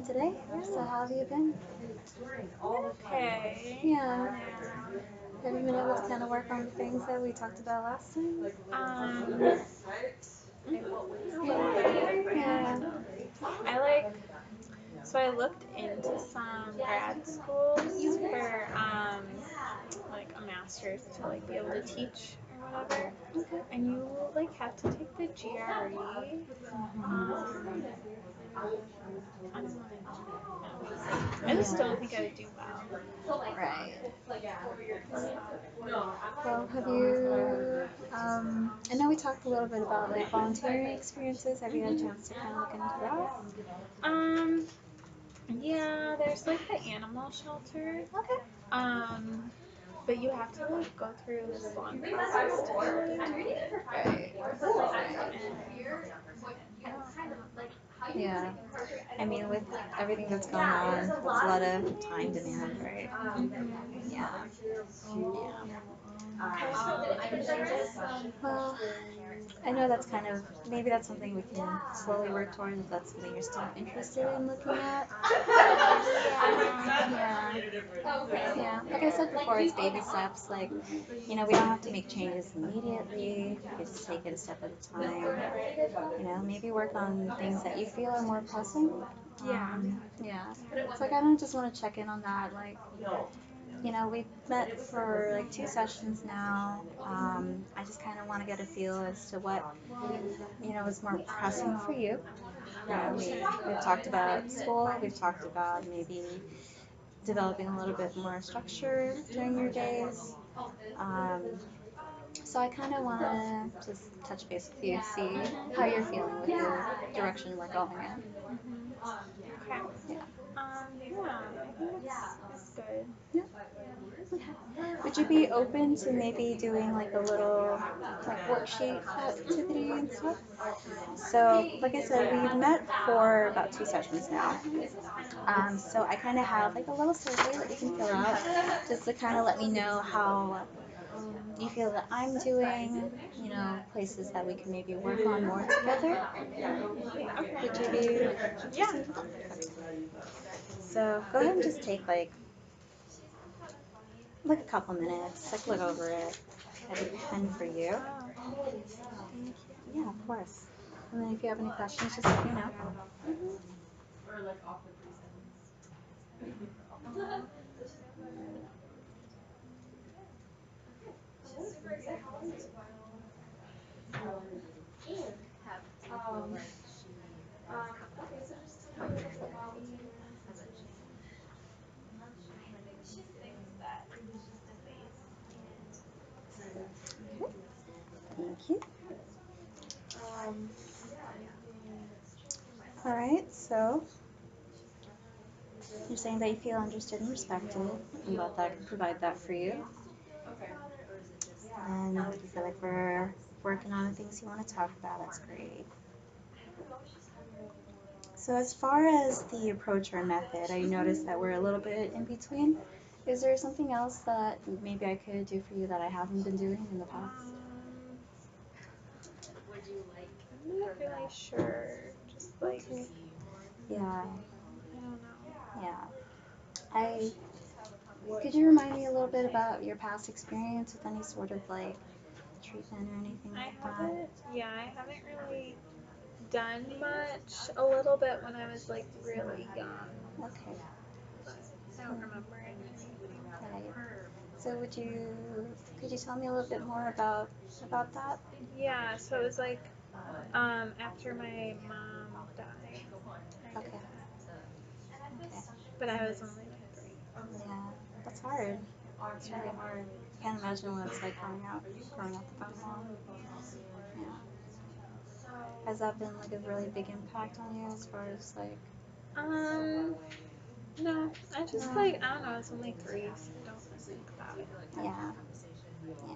doing today? So how have you been? Okay. Yeah. Have you been able to kind of work on the things that we talked about last time? A little bit. Yeah. I so I looked into some grad schools for like a master's to like be able to teach or whatever. Okay. And you like have to take the GRE. Um, I don't know. I just Yeah. don't think I would do well. Right. So, Well, have you, I know we talked a little bit about like volunteering experiences. Have you had a chance to kind of look into that? um, yeah, there's like the animal shelter. Okay. Um, but you have to like go through this long process to go into it. Right. And I don't know. Yeah. I mean, with everything that's going on, it's a lot of time demand, right? Mm-hmm. Yeah. Yeah. Okay. Well, I know that's kind of maybe that's something we can slowly work towards if that's something you're still interested in looking at. Yeah. Yeah. Yeah. Like I said before, it's baby steps. Like, we don't have to make changes immediately. We just take it a step at a time. Maybe work on things that you feel are more pressing. Yeah. Yeah. It's like I don't just want to check in on that. Like, we've met for like 2 sessions now. I just kind of want to get a feel as to what, is more pressing for you. We've talked about school. We've talked about maybe developing a little bit more structure during your days. Um, so I kind of want to just touch base with you, see how you're feeling with the direction we're going in. Mm-hmm. Okay. Yeah. Yeah, I think it's good. Yeah. Would you be open to maybe doing like a little like worksheet activity and stuff? So, like I said, we've met for about 2 sessions now. So I kind of have like a little survey that you can fill out just to kind of let me know how you feel that I'm doing, places that we can maybe work on more together. Would you be Yeah. interested in that? So go ahead and just take like a couple minutes, like look over it. I have a pen for you. Oh, thank Yeah, of course. And then if you have any questions, just let me know. you. Thank you. All right, so you're saying that you feel understood and respected, and glad that I can provide that for you. And you feel like we're working on the things you want to talk about. That's great. So as far as the approach or method, I noticed that we're a little bit in between. Is there something else that maybe I could do for you that I haven't been doing in the past? I'm not really sure. Just like, Okay. Yeah, I don't know. yeah. I Could you remind me a little bit about your past experience with any sort of like treatment or anything I like that? haven't, yeah, I haven't really done much. A little bit when I was like really young, Okay. but I don't remember anything. Right. So could you tell me a little bit more about that? Yeah, so it was like after my mom died, I did Okay. that. Okay. But I was only like 3. Yeah. That's hard. It's really hard. I can't imagine what it's like growing up without a mom. Yeah. Has that been like a really big impact on you as far as like Um, no, I just no. like, I don't know, I was only 3, so I don't think about it. Yeah. Yeah.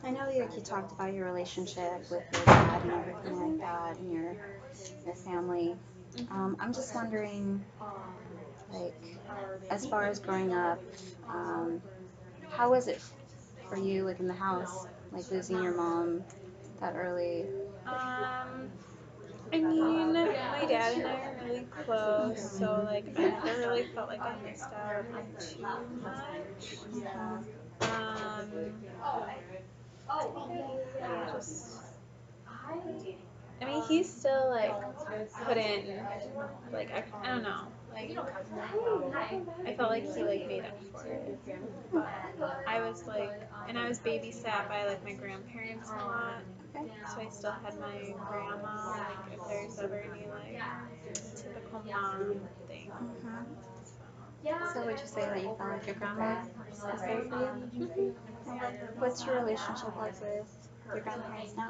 I know you talked about your relationship with your dad and everything like that and your family. I'm just wondering, like, as far as growing up, um, how was it for you, like in the house, like losing your mom that early? Um, I mean, my dad and I are really close, so like I never really felt like I missed out on too much. Mhm. Yeah, just I mean, he still like put in like I don't know, like I felt like he like made up for it, but I was like, and I was babysat by like my grandparents a lot, Okay. so I still had my grandma. Like if there's ever any like typical mom thing. Mhm. So would you say that you felt like your grandma was there for you? Mhm. And what's your relationship like with your grandparents now?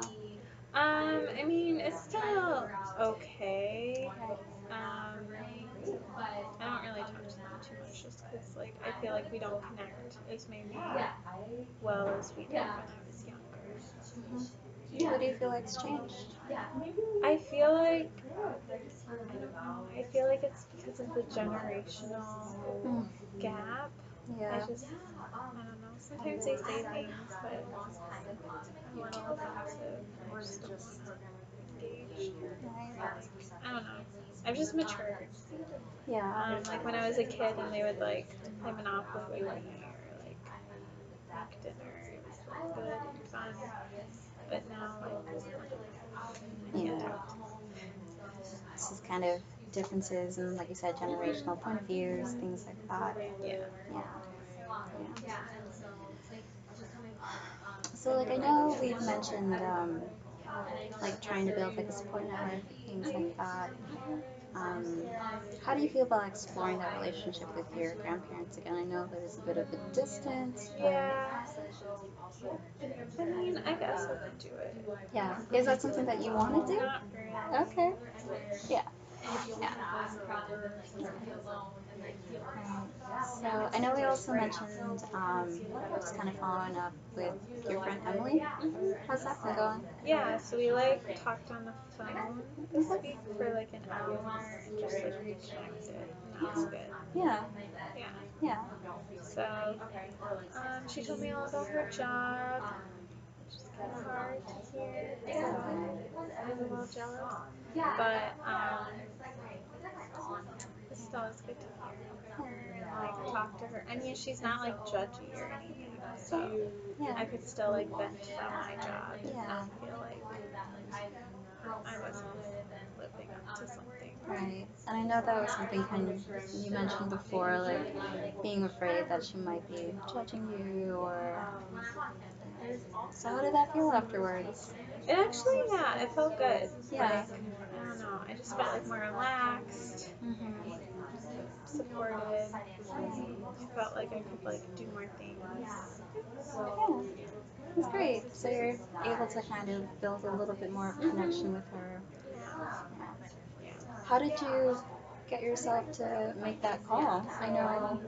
I mean, it's still okay. Right. I don't really talk to them too much just because, like, I feel like we don't connect as maybe well as we did when I was younger. Mhm. What do you feel like's changed? I feel like, I don't know, I feel like it's because of the generational Mm. gap. Yeah. I don't know, sometimes they say things, but I'm a little offensive. I just don't engage. Right. I don't know. I've just matured. Yeah. Like when I was a kid and they would like play Monopoly with me or like make dinner, it was like good and fun. But now like I Yeah. can't talk. This is kind of differences and, like you said, generational point of views, things like that. Yeah. Yeah. Yeah. So, like, I know we've mentioned, like, trying to build, like, a support network, things like that. Um, how do you feel about exploring that relationship with your grandparents again? I know there was a bit of a distance, but Yeah. I mean, I guess I could do it. yeah. Is that something that you want to do? Not really. Okay. Yeah. Yeah. Right. So I know we also mentioned just kind of following up with your friend Emily. Mhm. How's that been going? Yeah, so we like talked on the phone this week for like an hour and just like reconnected, and that was good. Yeah. Yeah. Yeah. So, she told me all about her job, which is kind of hard to hear. So I was a little jealous, but it still is good to hear her and like talk to her. I mean, she's not like judgy or anything, so Yeah. I could still like vent about my job and Yeah. not feel like I wasn't living up to something. Right. And I know that was something kind of you mentioned before, like being afraid that she might be judging you or so how did that feel afterwards? It actually, yeah, it felt good. Yeah. Like, I don't know, I just felt like more relaxed, Mhm. supported. I felt like I could like do more things. Yeah. That's great. So you're able to kind of build a little bit more of a connection with her. Yeah. Yeah. Yeah. How did you get yourself to make that call? I know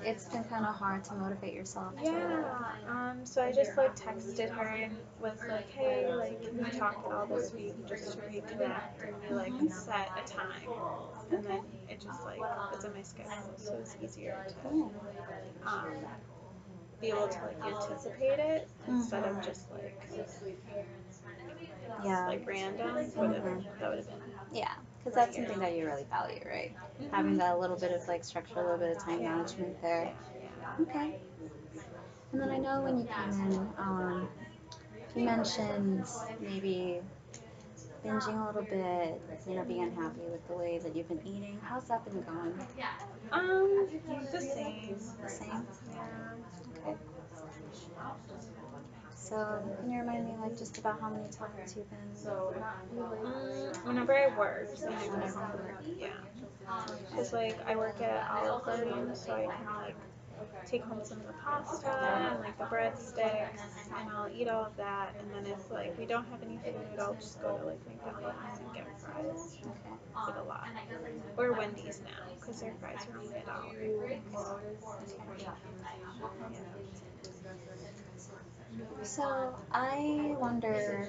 it's been kind of hard to motivate yourself to. Yeah. So I just like texted her and was like, hey, like, can we talk at all this week just to reconnect? And we like Mhm. set a time. And then Okay. it just like was in my schedule, so it's easier to Yeah. um, be able to like anticipate it instead of Mhm. just Yeah. like random. Mhm. That would have been Yeah, because that's weird. something that you really value, right? Having Mhm. that little bit of like structure, a little bit of time Yeah. management there. Yeah. Okay. And then I know when you came in, you mentioned maybe binging a little bit, being unhappy with the way that you've been eating. How's that been going? The same. The same? Yeah. Okay. So can you remind me like just about how many times you've been Whenever I work, when I go whenever you home, work? yeah. Cause like I work at Olive Garden, so I can like take home some of the pasta and like the breadsticks, and I'll eat all of that. And then if like we don't have any food, I'll just go to like McDonald's and get fries. Okay. Get a lot. Or Wendy's now, cause their fries are only $1. So I wonder,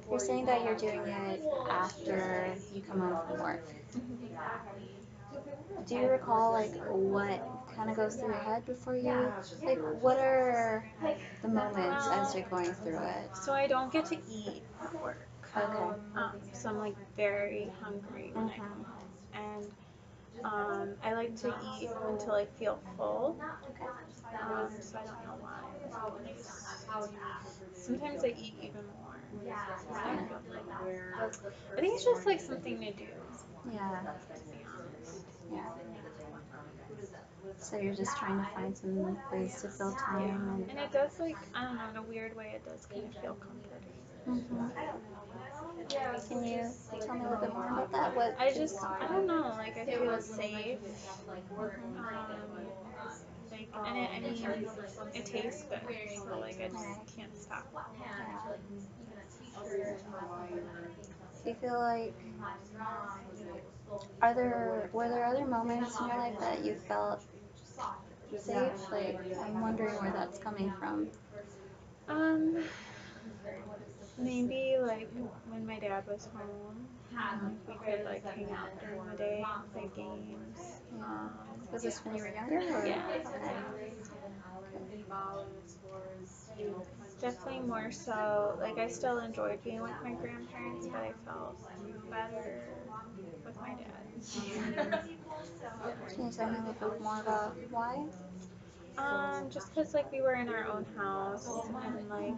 you're saying that you're doing it after you come home from work. Do you recall like what kind of goes through your head before you like what are the moments as Well, you're going through it? so I don't get to eat at work. Okay. So I'm like very hungry when I come Mhm. home, and I like to eat until I feel full. Okay. So I don't know why. Like, sometimes I eat even more. I feel full. I think it's just like something to do, Yeah. to be honest. Yeah. So you're just trying to find some ways to fill time And it does like, I don't know, in a weird way, it does kind of feel comforting. and. Mhm. Can you tell me a little bit more about that? What I feels just, I comforting? don't know, like I feel safe. Mhm. Like, and it, I mean, it tastes good, so like I just Right. can't stop. Yeah. Do you feel like were there other moments in your life that you felt safe? Like I'm wondering where that's coming from. Um, Maybe like when my dad was home, Mhm. like we could like hang out during the day and play games. Yeah. Um, Was this when you were younger or yeah, okay? definitely more so. Like I still enjoyed being with my grandparents, but I felt better with my dad. Can you tell me a little bit more about why? Just cause like we were in our own house and like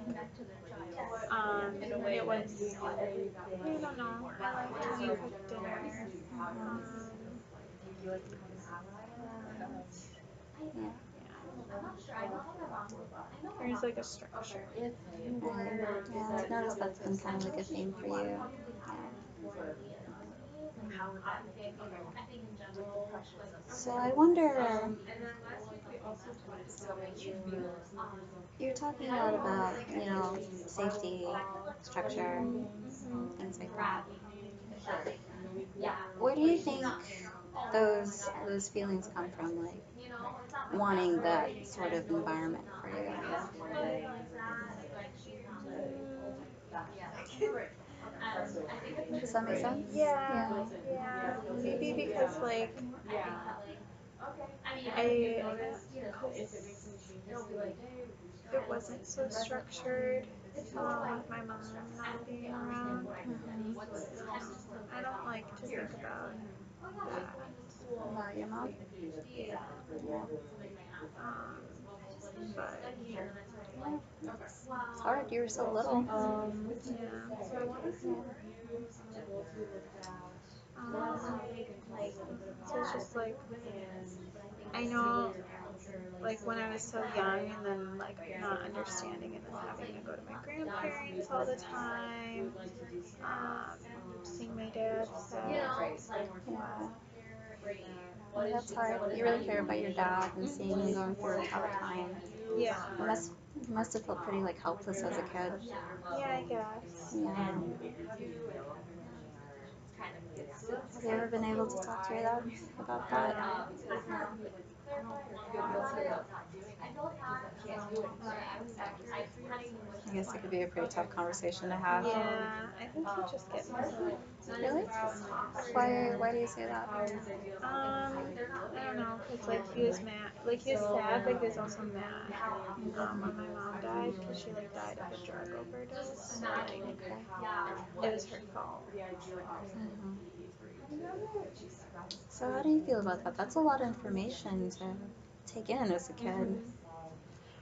it was I don't know. I liked when we cooked dinner. Mhm. Um, Yeah. there's like a structure. Right. Yeah, I've noticed that's been kind of like a theme for you. Yeah. So I wonder, you're talking a lot about, safety, structure, Mhm. things like that. Where do you think those feelings come from? Like wanting that sort of environment for you? Does that make sense? Yeah, Yeah. yeah. Maybe because like it wasn't so structured with my mom not being around. Mhm. I don't like to think about that. About your mom? Yeah. Yeah. Um, but Yeah. It's hard. You were so little. yeah. So it's just like I know like when I was so young and then like not understanding and then having to go to my grandparents all the time, seeing my dad sad. Yeah. Yeah, that's hard. You really care about your dad and seeing him going through a tough time. Yeah. You must have felt pretty like helpless as a kid. Yeah, I guess. Yeah. Have you ever been able to talk to your dad about that? No. I guess it could be a pretty tough conversation to have. Yeah, I think he just get mad. Really? Why do you say that? I don't know, cause like he was mad, like he was sad, but he was also mad. When my mom died, cause she like died of a drug overdose, so like it was her fault. Mhm. So how do you feel about that? That's a lot of information to take in as a kid.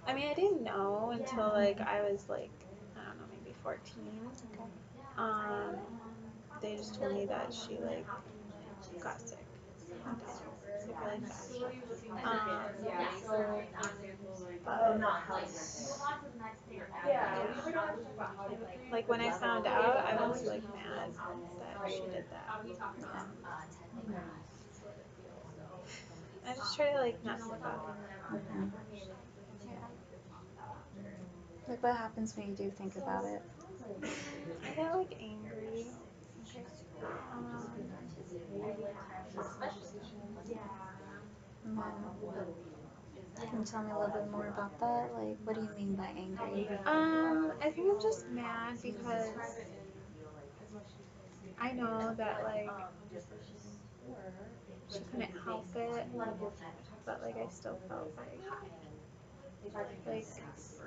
I mean, I didn't know until like I was like I don't know, maybe 14. Okay. Um, they just told me that she like got sick, like really fast. But like when I found out, I was like mad that she did that. I just try to like not think about it. Mhm. Like what happens when you do think about it? I get like angry. Okay. Um, And then can you tell me a little bit more about that? Like what do you mean by angry? I think I'm just mad because I know that like she couldn't help it, but like I still felt very like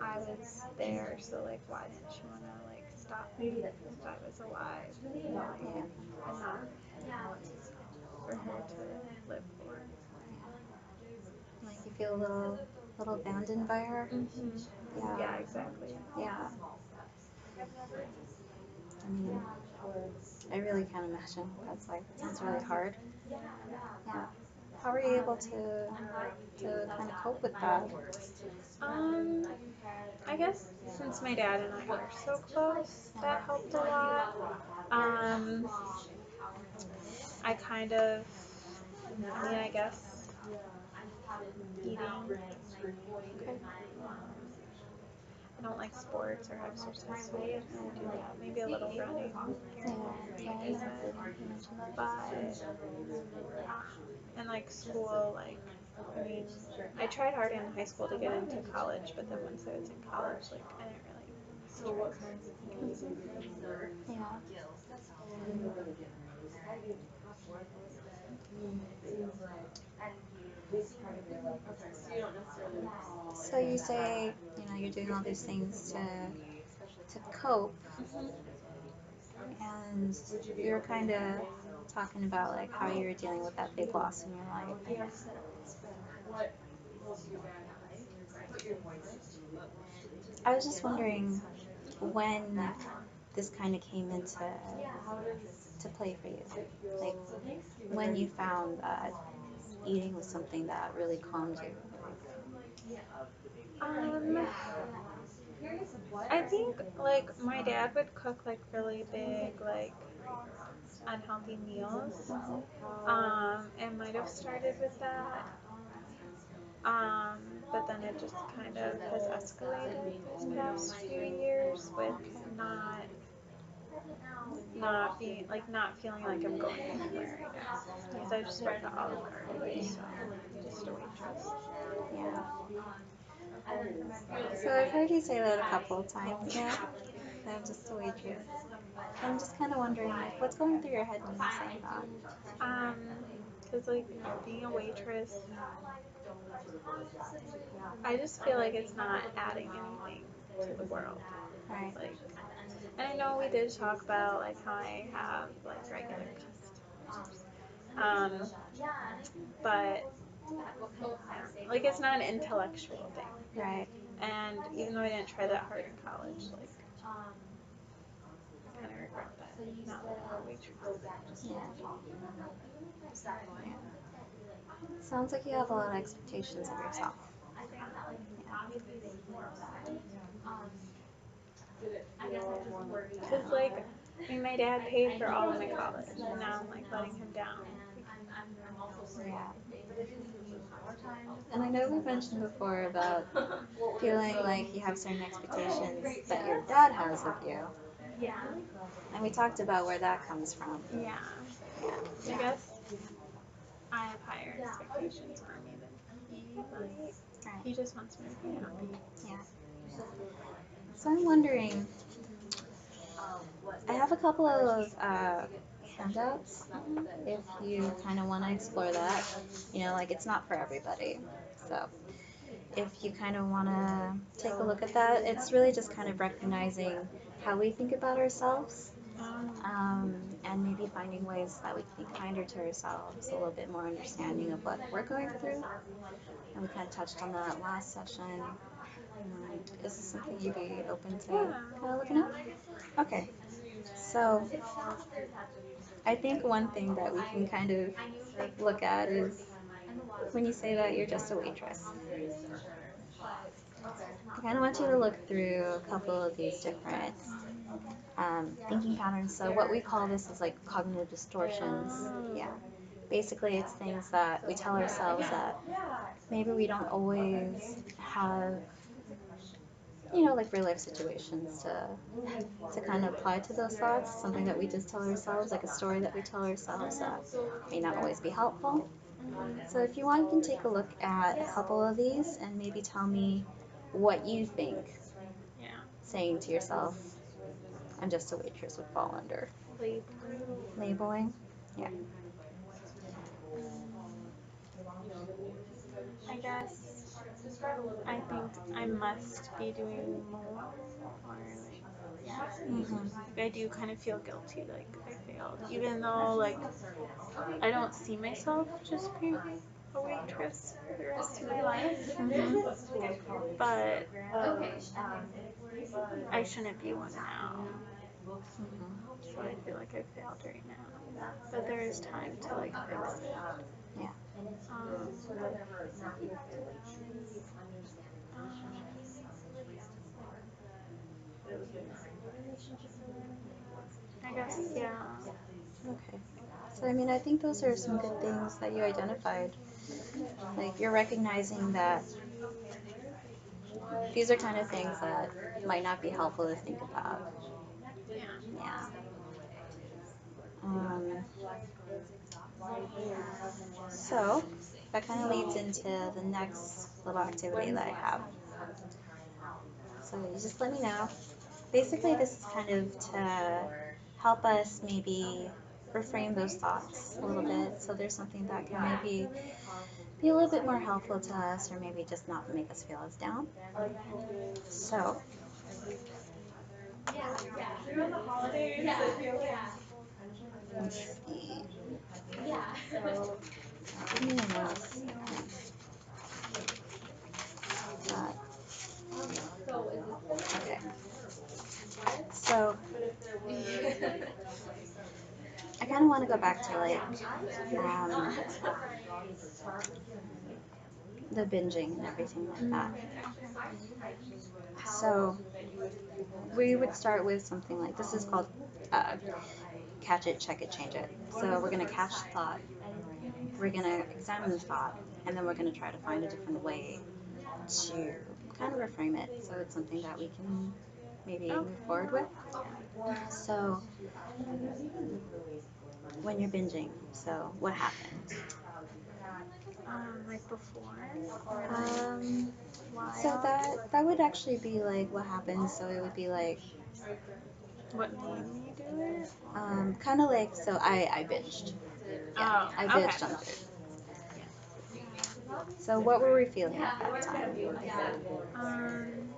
I was there, so like why didn't she wanna like stop if I was alive, like, enough for her to live for. Like you feel a little abandoned by her. Hmm. Yeah. Yeah, exactly. Yeah. I mean, I really can't imagine what that's like. It sounds really hard. Yeah. How were you able to kind of cope with that? Um, I guess since my dad and I were so close, that helped a lot. Um, I kind of, I guess eating. Okay. I don't like sports or exercise, so I didn't really do that. Maybe a little running here and there, like I said. But, and like school, like, I mean, I tried hard in high school to get into college, but then once I was in college, like, I didn't really because of Yeah. So you say, you're doing all these things to cope, and you're kind of talking about like how you're dealing with that big loss in your life. yeah. I was just wondering when this kind of came into to play for you, like when you found that eating was something that really calmed you. Um, I think like my dad would cook like really big like unhealthy meals. It might have started with that. Um, but then it just kind of has escalated these past few years with not not feeling like I'm going anywhere right now because I just work at Olive Garden, so I'm just a waitress. Yeah. So I've heard you say that a couple of times now. That I'm just a waitress. I'm just kind of wondering, like, what's going through your head when you say that? Um, because like being a waitress, I just feel like it's not adding anything to the world. Right. Like, and I know we did talk about like how I have like regular customers, but like it's not an intellectual thing. Right. And even though I didn't try that hard in college, like I kind of regret that now that I'm a waitress. Yeah. Yeah. Sounds like you have a lot of expectations of yourself. Yeah. Because like, I mean, my dad paid for all of my college, and now I'm like letting him down. Yeah. And I know we mentioned before about feeling like you have certain expectations that your dad has of you. And we talked about where that comes from. Yeah, Yeah. I guess I have higher expectations for me than he might. Right. He just wants me to be happy. Yeah. So I'm wondering, I have a couple of handouts if you kind of want to explore that. Like it's not for everybody. So if you kind of want to take a look at that, it's really just kind of recognizing how we think about ourselves, Um, and maybe finding ways that we can be kinder to ourselves, a little bit more understanding of what we're going through. And we kind of touched on that last session. Is this something you'd be open to yeah. kind of looking at? Okay, so I think one thing that we can kind of look at is when you say that you're just a waitress. I kind of want you to look through a couple of these different thinking patterns. So what we call this is like cognitive distortions. Yeah. Basically, it's things that we tell ourselves that maybe we don't always have, like real life situations to kind of apply to those thoughts. Something that we just tell ourselves, like a story that we tell ourselves that may not always be helpful. So if you want, you can take a look at a couple of these and maybe tell me what you think Yeah. saying to yourself, I'm just a waitress would fall under. Labeling? Yeah. I guess I think I must be doing more, or like Mhm. Like I do kind of feel guilty, like I failed, even though like I don't see myself just being a waitress for the rest of my life. Mhm. But I shouldn't be one now. Mhm. So I feel like I failed right now. But there is time to like fix it. Yeah. Um, I guess, yeah. Okay. So I mean, I think those are some good things that you identified. Like you're recognizing that these are kind of things that might not be helpful to think about. Yeah. Yeah. Um, so that kind of leads into the next little activity that I have. So you just let me know. Basically, this is kind of to help us maybe reframe those thoughts a little bit. So there's something that can maybe be a little bit more helpful to us, or maybe just not make us feel as down. So let's see. Give me one second. Got Okay. So I kind of want to go back to like um, the binging and everything like that. So we would start with something like this is called uh, catch it, check it, change it. So we're gonna catch the thought, we're gonna examine the thought, and then we're gonna try to find a different way to kind of reframe it so it's something that we can maybe Oh, move forward with. So when you're binging, so what happened? like before or Um, so while? that would actually be like what happened. So it would be like What made me do it? kind of like so I binged. Yeah, Oh, I okay. binged on food. So what were we feeling at that time? Um,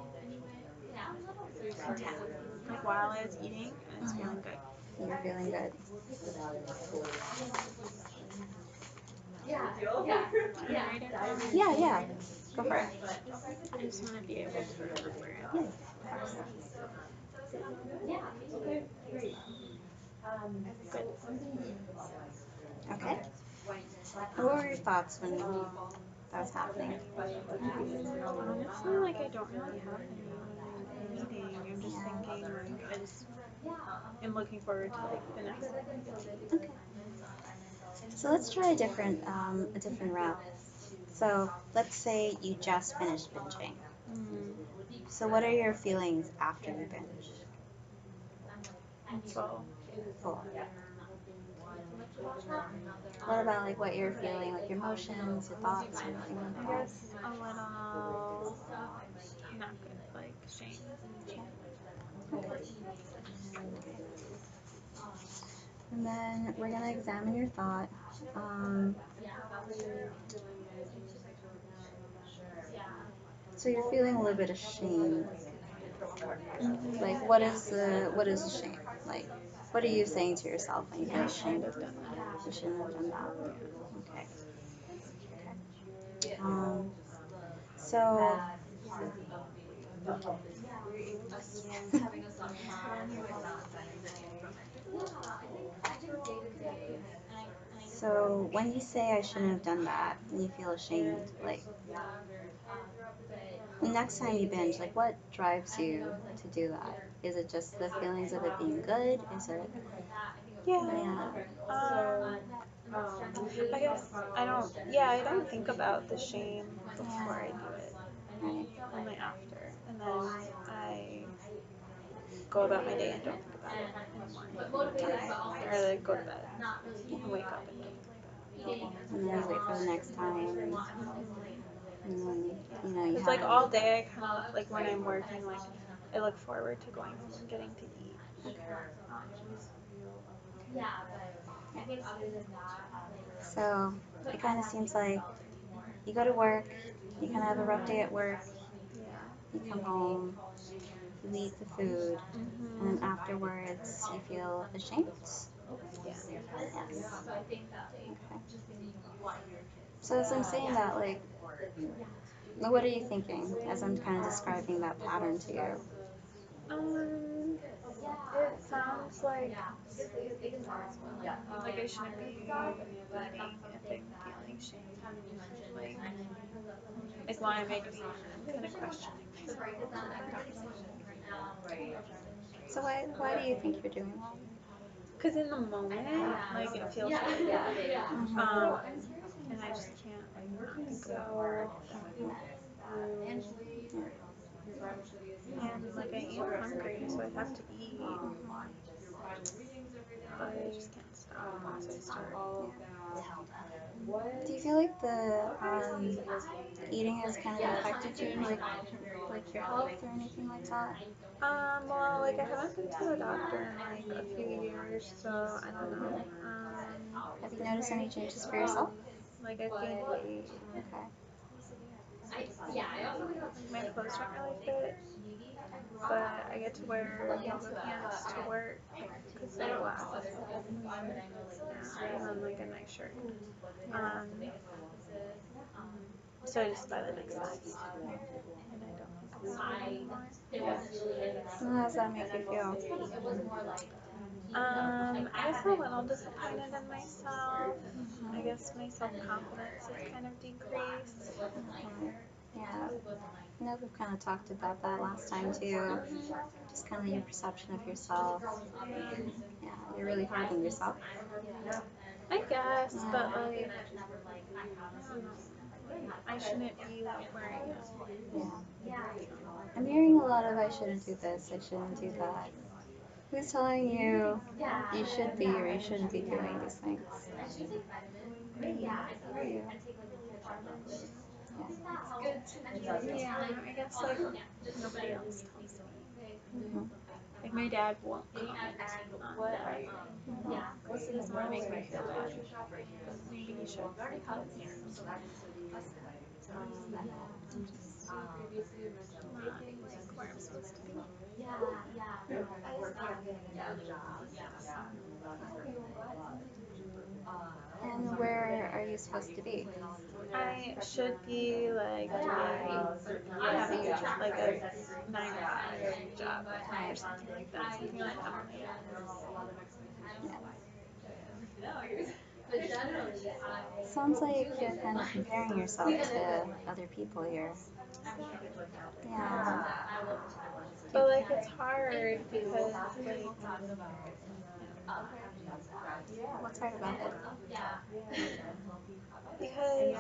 content. Like while I was eating, I was Mhm. feeling good. You were feeling good. Can I write it down? Yeah, yeah. Go for it. I just want to be able to remember Yeah, it. of course. Good. Okay. And what were your thoughts when that was happening? Honestly, like I don't really have any when I'm eating. I'm just Yeah. thinking like I just am looking forward to like the next thing I get to eat. Okay. So let's try a different route. So let's say you just finished binging. Mm, So what are your feelings after you binge? full. Full. What about like what you're feeling, like your emotions, your thoughts, anything like I that? guess a little not good, like shame. Shame. Okay. And then we're gonna examine your thought. Um, so you're feeling a little bit of shame. Like what is the shame? Like what are you saying to yourself when you I feel shouldn't shame? have done that. You shouldn't have done that. Okay. Okay. So so when you say I shouldn't have done that and you feel ashamed, like the next time you binge, like what drives you to do that? Is it just the feelings of it being good? Is it Yeah. yeah, I guess I don't. Yeah, I don't think about the shame yeah, before I do it. right. Only after, and then I go about my day and don't think about it anymore. Okay. Or like go to bed Yeah. and wake up and don't think about it. And then you wait for the next time and then you Cause have like all day I kind of like when I'm working like I look forward to going home and getting to eat. okay. Um, So it kind of seems like you go to work, you kind of have a rough day at work, yeah. you come home, you eat the food, and then Mhm. afterwards you feel ashamed? Yeah. Yes. Okay. So as I'm saying that, like, what are you thinking as I'm kind of describing that pattern to you? It sounds like I shouldn't be eating if I'm feeling shame. Like why am I doing that? I'm kind of questioning myself a little bit. So why do you think you're doing that? Because in the moment, like it feels really good. Mhm. And I just can't like not think about food. And like I am hungry, so I have to eat. But I just can't stop once I start. Do you feel like the eating has kind of affected you, like your health or anything like that? Well, like I haven't been to the doctor in like a few years, so I don't know. Have you noticed any changes for yourself? Like I've gained weight. Okay. Like my clothes don't really fit, but I get to wear yoga pants to work because they're black. Yeah, and then like a nice shirt. Um, so I just buy the next size, and I don't think about it anymore. And how does that make you feel? I guess a little disappointed in myself. I Mhm. guess my self confidence has kind of decreased. Okay. Yeah. I know we've kind of talked about that last time too. Just kind of your perception of yourself. Yeah, you're really hard on yourself. I guess, but Yeah. like, I don't know. I shouldn't be like where I am. Yeah. I'm hearing a lot of I shouldn't do this, I shouldn't do that. Who's telling you you should be or you shouldn't be doing these things? Who are you? Yeah, I guess like nobody else tells me. Yeah. Like my dad won't comment on what I because he doesn't want to make me feel bad. Maybe he should. I'm just not like where I'm supposed to be. And where are you supposed to be? I should be like doing having like a 9 to 5 job or something like that, something like Emily Sounds like you're kind of comparing yourself to other people here. Yeah. but like it's hard because like What's hard about it? because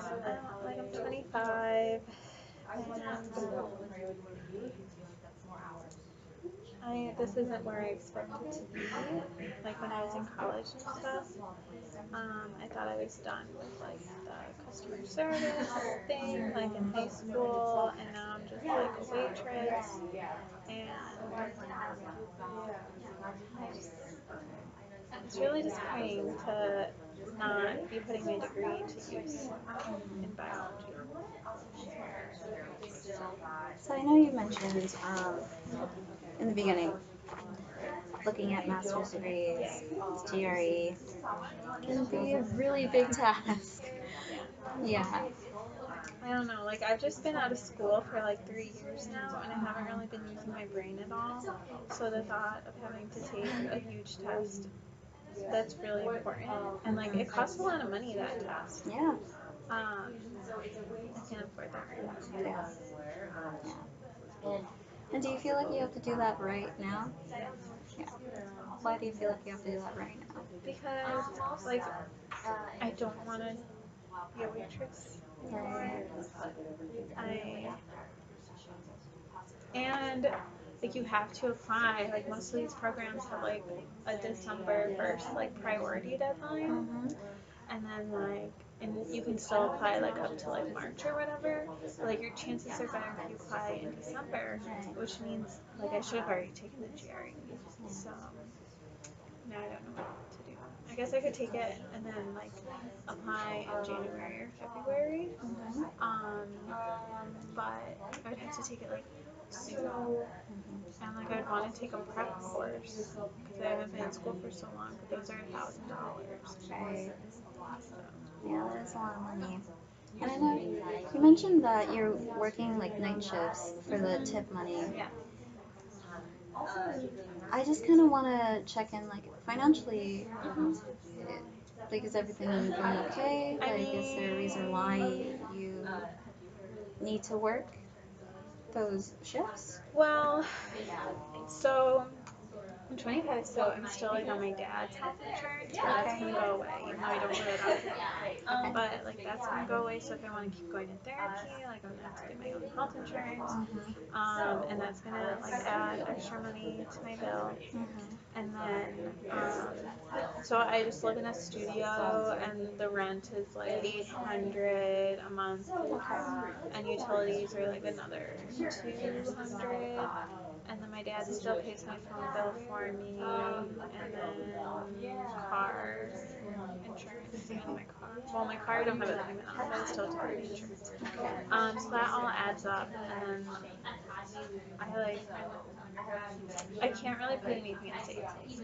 like I'm 25 and this isn't where I expected to be. Like when I was in college and stuff, I thought I was done with like the customer service thing, like in high school, and now I'm just like a waitress, and I just, it's really disappointing to not be putting my degree to use in biology. So I know you mentioned in the beginning looking at master's degrees, GRE can be a really big task. Yeah. Yeah. I don't know, like I've just been out of school for like 3 years now and I haven't really been using my brain at all. So the thought of having to take a huge test that's really important and like it costs a lot of money that test. Yeah. I can't afford that right now. Yeah. Yeah. And do you feel like you have to do that right now? Yeah. Why do you feel like you have to do that right now? Because like I don't want to be a waitress. Right. I and like you have to apply. Like most of these programs have like a December 1st like priority deadline, Mhm. and then like and you can still apply like up to like March or whatever. But, like your chances are better if you apply in December, Right. which means like I should have already taken the GRE. So now I don't know what to do. I guess I could take it and then like apply in January or February. Mhm. But I would have to take it like soon. Mhm. And And like I'd want to take a prep course because I haven't been in school for so long, but those are $1,000. Right. So Yeah, that is a lot of money. And I know you mentioned that you're working like night shifts for the tip money. yeah. I just kind of want to check in, like, financially, like, is everything going okay? I Like, is there a reason mean, why you need to work those shifts? well, so I'm 25, so I'm still like on my dad's health insurance, but that's Okay. gonna go away, even though I don't live out here. Okay. But like that's gonna go away. So if I want to keep going to therapy, like I'm gonna have to get my own health insurance, Mm-hmm. and that's gonna like add extra money to my bill. Mm-hmm. And then, so I just live in a studio, and the rent is like 800 a month, Okay. and utilities are like another 200. And then my dad still pays my phone bill for me, and then car insurance on my car. Well, my car I don't have a payment on, but I still have to pay the insurance. Okay. So that all adds up, and then I like I can't really put anything in savings.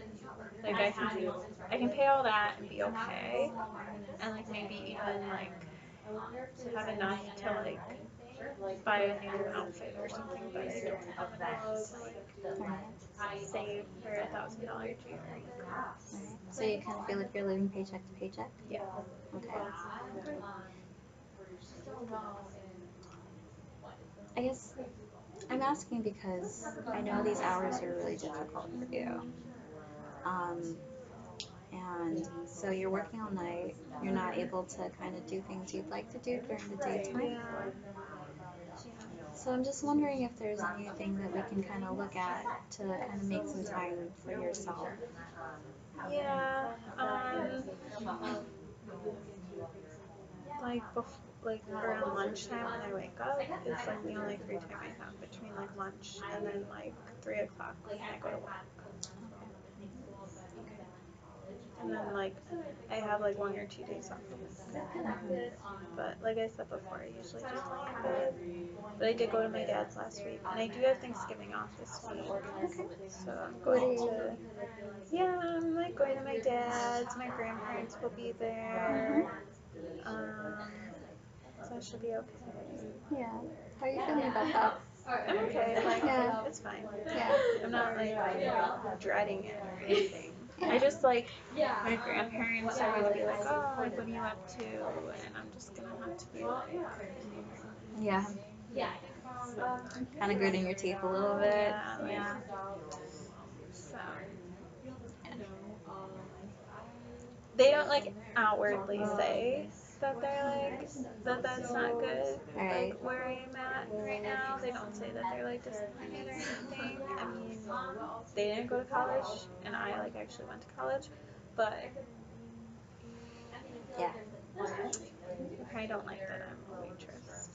Like I can pay all that and be okay, and like maybe even like have enough to like buy a new outfit or something, but I don't have enough to like save for $1,000 GRE. Right. So you kind of feel like you're living paycheck to paycheck? Yeah. Okay. I guess I'm asking because I know these hours are really difficult for you. Um, and so you're working all night, you're not able to kind of do things you'd like to do during the daytime. Yeah. So I'm just wondering if there's anything that we can kind of look at to kind of make some time for yourself. Yeah. Like like around lunchtime when I wake up is like the only free time I have between like lunch and then like 3 o'clock when I go to work. And then like I have like 1 or 2 days off a week. But like I said before, I usually just lay in bed. But I did go to my dad's last week, and I do have Thanksgiving off this week. Okay. So I'm What do going you? to, yeah, I'm like going to my dad's. My grandparents will be there. Um, so I should be okay. Yeah. How are you feeling about that? I'm okay. Like, Yeah. it's fine. Yeah. I'm not like dreading it or anything. I Yeah. just like my grandparents always be like, oh, like what are you up to? And I'm just gonna have to be like, Yeah. Kind of gritting your teeth a little bit. yeah, like, Yeah. so they don't like outwardly say that they're like that's not good. Right. Like where I'm at right now, they don't say that they're like disappointed or anything. I mean, they didn't go to college, and I like actually went to college, but Yeah. they probably don't like that I'm a waitress.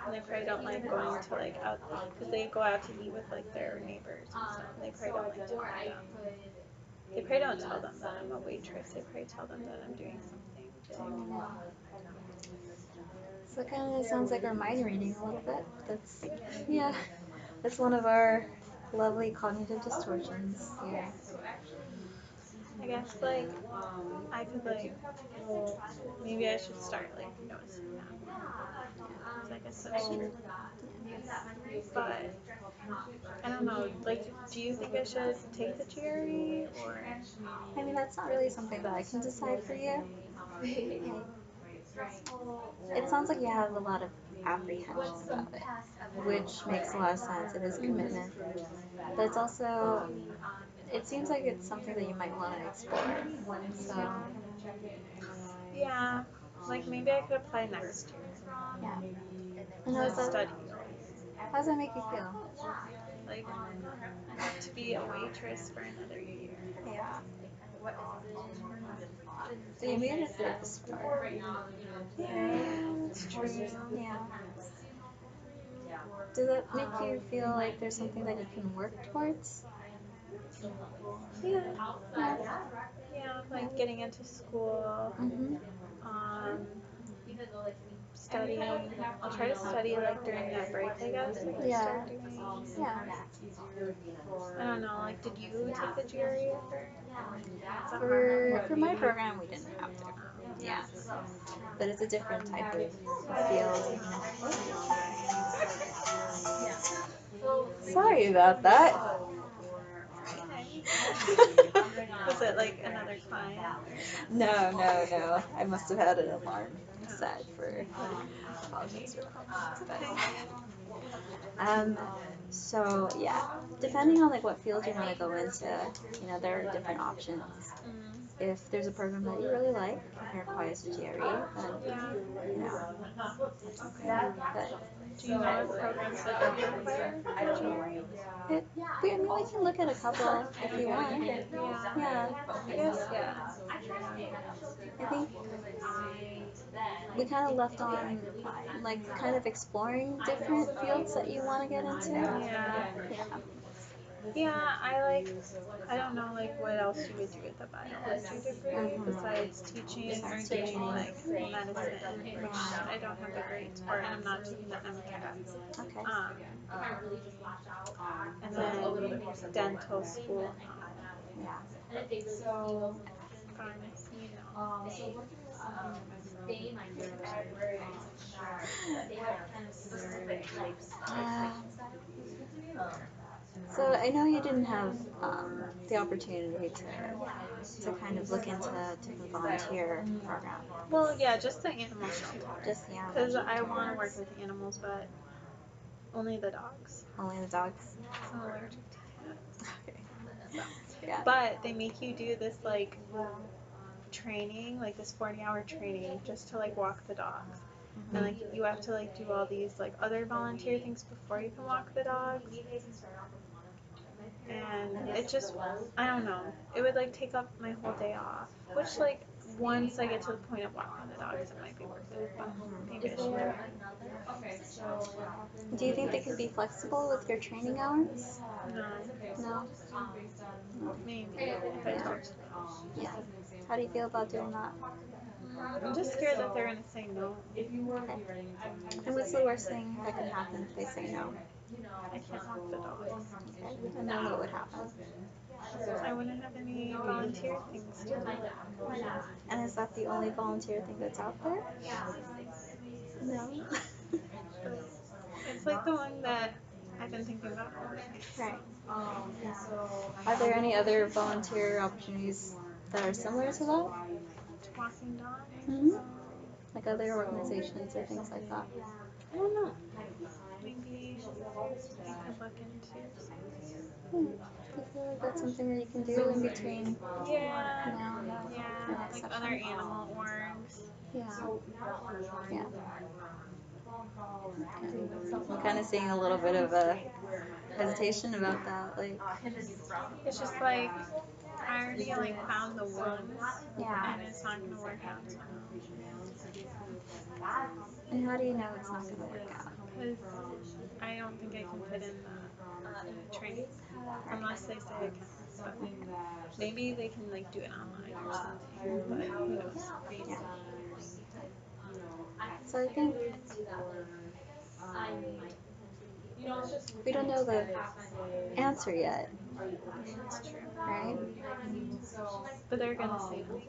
And they probably don't like going to like out because they go out to eat with like their neighbors and stuff. And they probably don't like telling them. They probably don't tell them that I'm a waitress. They probably tell them that I'm doing something big. Oh. So it kind of sounds like we're mind reading a little bit. That's, yeah, that's one of our lovely cognitive distortions. Yeah. I guess like I could like maybe I should start like noticing that. 'Cause I guess that's true. But I don't know. Like, do you think I should take the GRE or? I mean, that's not really something that I can decide for you. It sounds like you have a lot of apprehensions about it, which makes a lot of sense. It is a commitment, but it's also, it seems like it's something that you might want to explore. So, Yeah, like maybe I could apply next year yeah. And to study. how does that make you feel? Like to be a waitress for another year. Yeah. So you made it this far. Yeah, that's true. Yeah. Does that make you feel like there's something that you can work towards? Yeah, Yeah. yeah, like getting into school, Mhm. um, studying. I'll try to study like during that break, I guess. We can Yeah. start doing. Yeah. I don't know. Like, did you take the GRE ever? For my program, we didn't have to. Yeah. But it's a different type of field. Sorry about that. Was it like another client? No. I must have had an alarm set for. Apologies for that. So yeah, depending on like what field you want to go into, there are different options. If there's a program that you really like and requires a GRE, then that's okay. But do you know of programs that don't require GRE? I mean, we can look at a couple if you want. Yeah. I guess, yeah. I think we kind of left on like kind of exploring different fields that you want to get into. Yeah. Yeah, I don't know, like, what else you would do with a biology degree besides teaching or doing, like, medicine, which I don't have the grades for, and I'm not taking the MCAT. Okay. And then dental school, So, pharmacy, no. so I know you didn't have the opportunity to kind of look into different volunteer programs. Well, yeah, just the animal shelter. Just the Because I want to work with animals, but only the dogs. Only the dogs. I'm allergic to cats. Okay. So. Yeah. But they make you do this like training, like this 40-hour training, just to like walk the dogs. And like you have to like do all these like other volunteer things before you can walk the dogs. And it just, I don't know, it would like take up my whole day off. Which like once I get to the point of walking the dogs, it might be worth it. But maybe I should do it. Do you think they could be flexible with your training hours? No. Maybe if I talk to them. Yeah. How do you feel about doing that? I'm just scared that they're gonna say no. Okay. And what's the worst thing that could happen if they say no? I can't walk the dogs. Okay. And then what would happen? I wouldn't have any volunteer things to do. And is that the only volunteer thing that's out there? No. It's like the one that I've been thinking about always. Right. Are there any other volunteer opportunities that are similar to that? Walking dogs? Mm-hmm. Like other organizations or things like that? I don't know. Maybe I could look into. I feel like that's something that you can do in between Yeah. now and the next Like session. other animal orgs. Yeah. I'm kind of seeing a little bit of a hesitation about that. Like, it's just like I already like found the one. Yeah. And it's not gonna work out. So. And how do you know it's not gonna work out? Because I don't think I can fit in the training unless they say I can. But maybe they can like do it online or something. But who knows? Yeah. So I think we don't know the answer yet, That's true. right? But they're gonna say no.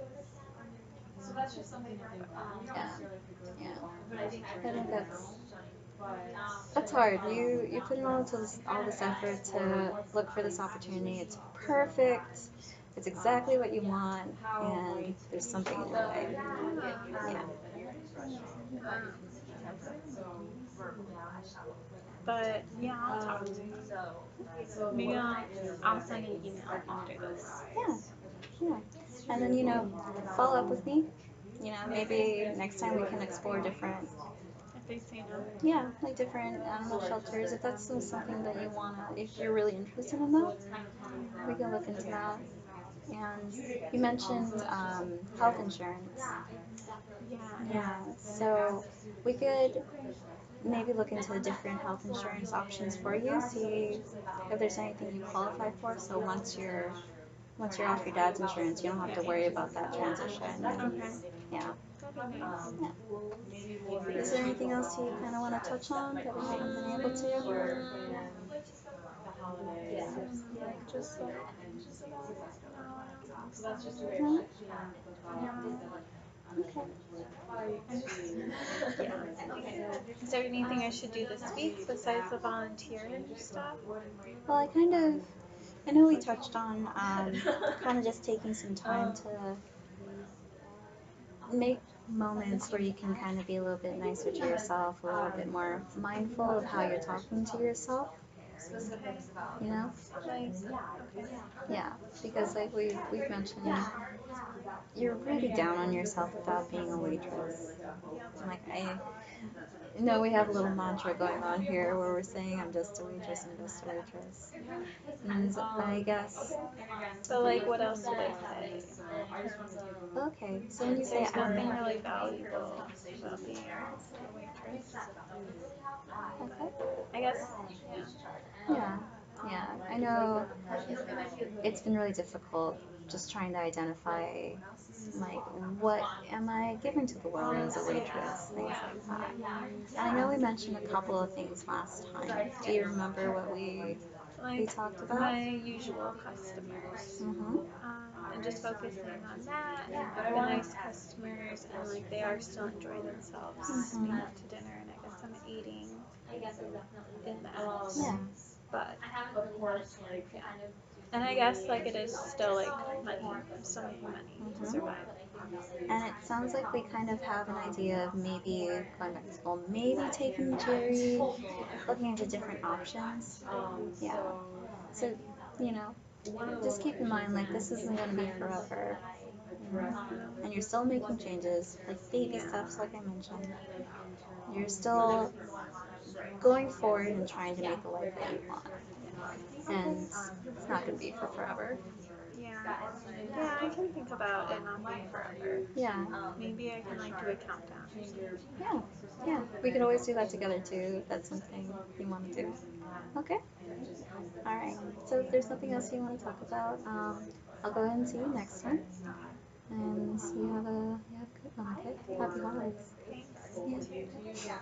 Yeah. I think that's hard. You put in all this effort to look for this opportunity. It's perfect. It's exactly what you want, and there's something in the way. Yeah. But yeah, I'll talk to them. Maybe I'll send an email after this. Yeah. And then follow up with me. Maybe next time we can explore different. If they say no. Yeah, like different animal shelters. If that's something that you wanna, if you're really interested in that, we can look into that. And you mentioned health insurance. Yeah. So we could maybe look into different health insurance options for you. See if there's anything you qualify for. So once you're off your dad's insurance, you don't have to worry about that transition. Okay. Yeah. That'd be nice. Yeah. Is there anything else you kind of want to touch on that we haven't been able to? Just like, No? no. Okay. Yeah. Is there anything I should do this week besides the volunteering stuff? Well, I know we touched on kind of just taking some time to make moments where you can kind of be a little bit nicer to yourself, a little bit more mindful of how you're talking to yourself, you know? Like, Yeah, because like we've mentioned, you're really down on yourself about being a waitress. Like I know we have a little mantra going on here where we're saying I'm just a waitress, I'm just a waitress. And I guess so like, what else would I say? okay, so when you say There's nothing I'm really valuable about being a waitress. okay. I guess, Yeah, yeah. I know it's been really difficult just trying to identify like what am I giving to the world as a waitress, things like that. And I know we mentioned a couple of things last time. Do you remember what we like talked about? my usual customers. Mm-hmm. And just focusing on that and the nice customers and like they are still enjoying themselves being out to dinner and I guess I'm aiding in that. Yeah. But yeah. And I guess like it is still like money. I'm still making money to survive. And it sounds like we kind of have an idea of maybe going back to school, maybe taking Jerry, looking into different options. Yeah. So, you know, just keep in mind, like, this isn't going to be forever. And you're still making changes, like baby steps, like I mentioned. You're still going forward and trying to make the life that you want. And it's not going to be for forever. Yeah. Yeah, I can think about it not being forever. Yeah. Maybe I can like do a countdown or something. Yeah. Yeah. We could always do that together too, if that's something you want to do. Okay. All right. So if there's nothing else you want to talk about, I'll go ahead and see you next time. And you have a good one. Okay. Happy holidays. Thanks. Yeah.